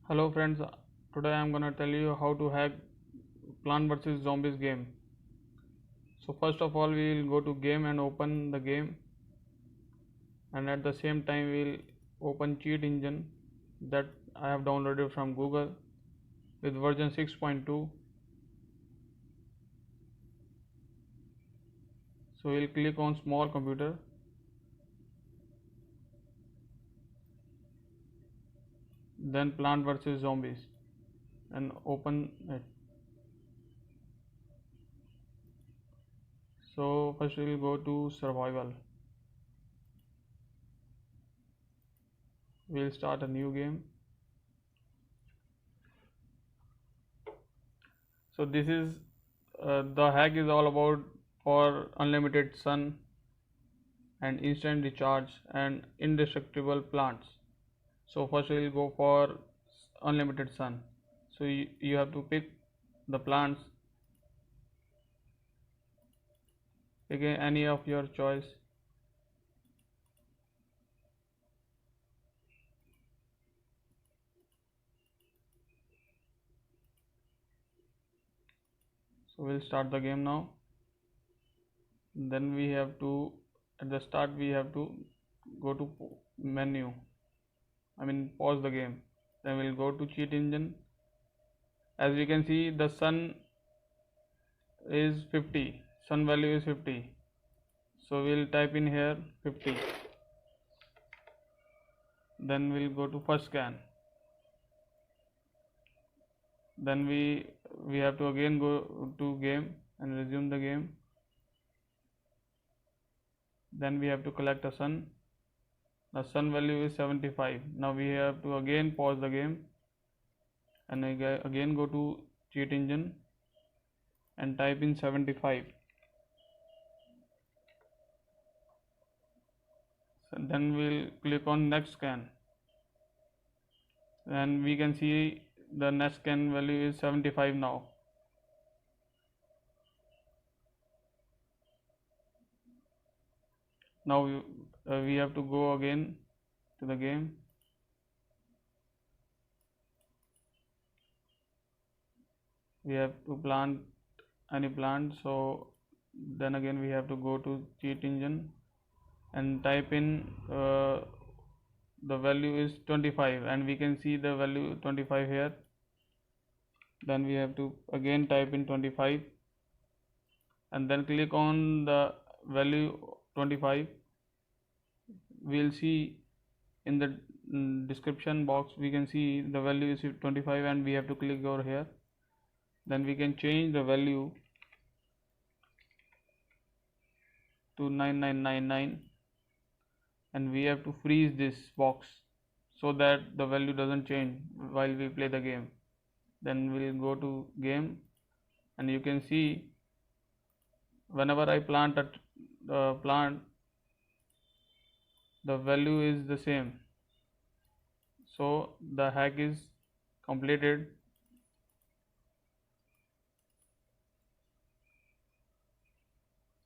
Hello friends, today I am gonna tell you how to hack Plant vs Zombies game. So first of all we will go to game and open the game, and at the same time we will open Cheat Engine that I have downloaded from Google with version 6.2. So we will click on small computer, then Plant vs Zombies and open it. So first we will go to survival. We will start a new game. So this is the hack is all about for unlimited sun and instant recharge and indestructible plants. So first we will go for unlimited sun. So you have to pick the plants, pick any of your choice. So we'll start the game now. Then we have to, at the start we have to go to menu, pause the game. Then we'll go to Cheat Engine. As we can see, the sun is 50, sun value is 50. So we'll type in here 50. Then we'll go to first scan. Then we have to again go to game and resume the game. Then we have to collect a sun. The sun value is 75. Now we have to again pause the game and again go to Cheat Engine and type in 75. So then we'll click on next scan, and we can see the next scan value is 75 now. Now we have to go again to the game. We have to plant any plant, so then again we have to go to Cheat Engine and type in the value is 25, and we can see the value 25 here. Then we have to again type in 25 and then click on the value 25. We'll see in the description box, we can see the value is 25 and we have to click over here. Then we can change the value to 9999 and we have to freeze this box so that the value doesn't change while we play the game. Then we'll go to game, and you can see whenever I plant a plant, the value is the same. So the hack is completed.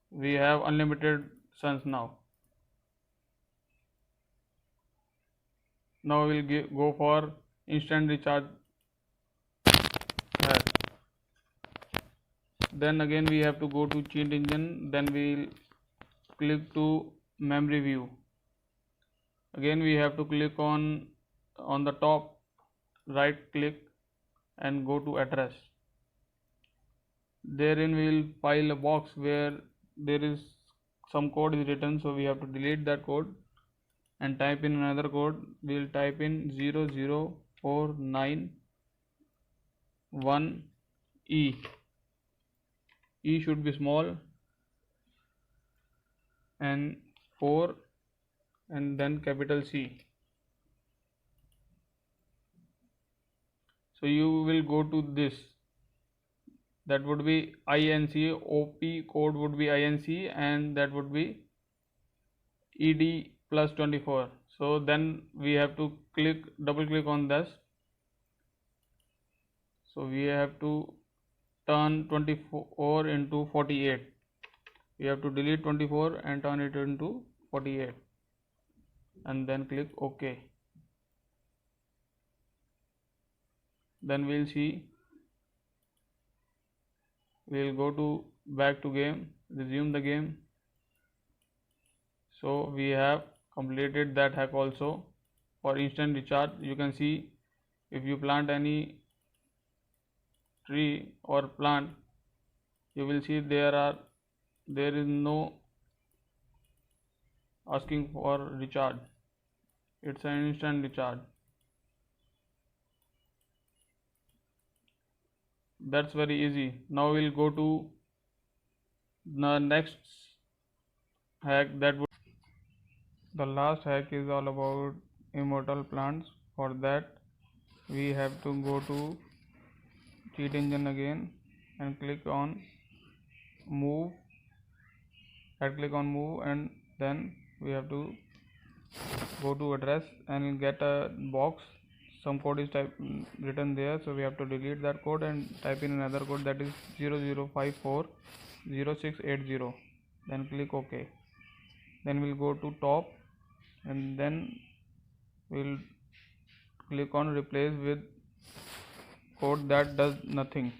We have unlimited suns now. Now we'll go for instant recharge. Then again we have to go to Cheat Engine. Then we'll click to memory view. Again we have to click on the top, right click and go to address. Therein we will file a box where there is some code is written, so we have to delete that code and type in another code. We will type in 00491E. E should be small and 4 and then capital C. So you will go to this, that would be INC, OP code would be INC, and that would be ED plus 24. So then we have to double click on this. So we have to turn 24 into 48. We have to delete 24 and turn it into 48 and then click OK. Then we'll go to back to game, resume the game. So we have completed that hack also. For instant recharge, you can see if you plant any tree or plant, you will see there is no asking for recharge. It's an instant recharge. That's very easy. Now we'll go to the next hack. The last hack is all about immortal plants. For that, we have to go to cheat engine again and click on move. Right click on move, and then we have to go to address and get a box. Some code is written there, so we have to delete that code and type in another code, that is 00540680. Then click OK. Then we'll go to top, and then we'll click on replace with code that does nothing.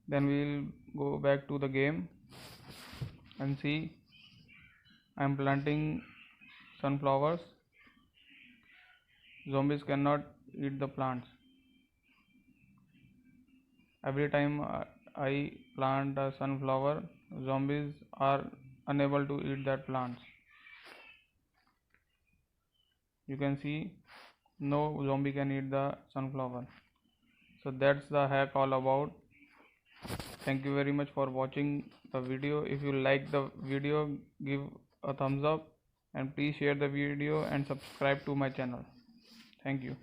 Then we'll go back to the game and see I'm planting sunflowers. Zombies cannot eat the plants. Every time I plant a sunflower, zombies are unable to eat that plants. You can see no zombie can eat the sunflower. So that's the hack all about. Thank you very much for watching the video. If you like the video, give a thumbs up and please share the video and subscribe to my channel. Thank you.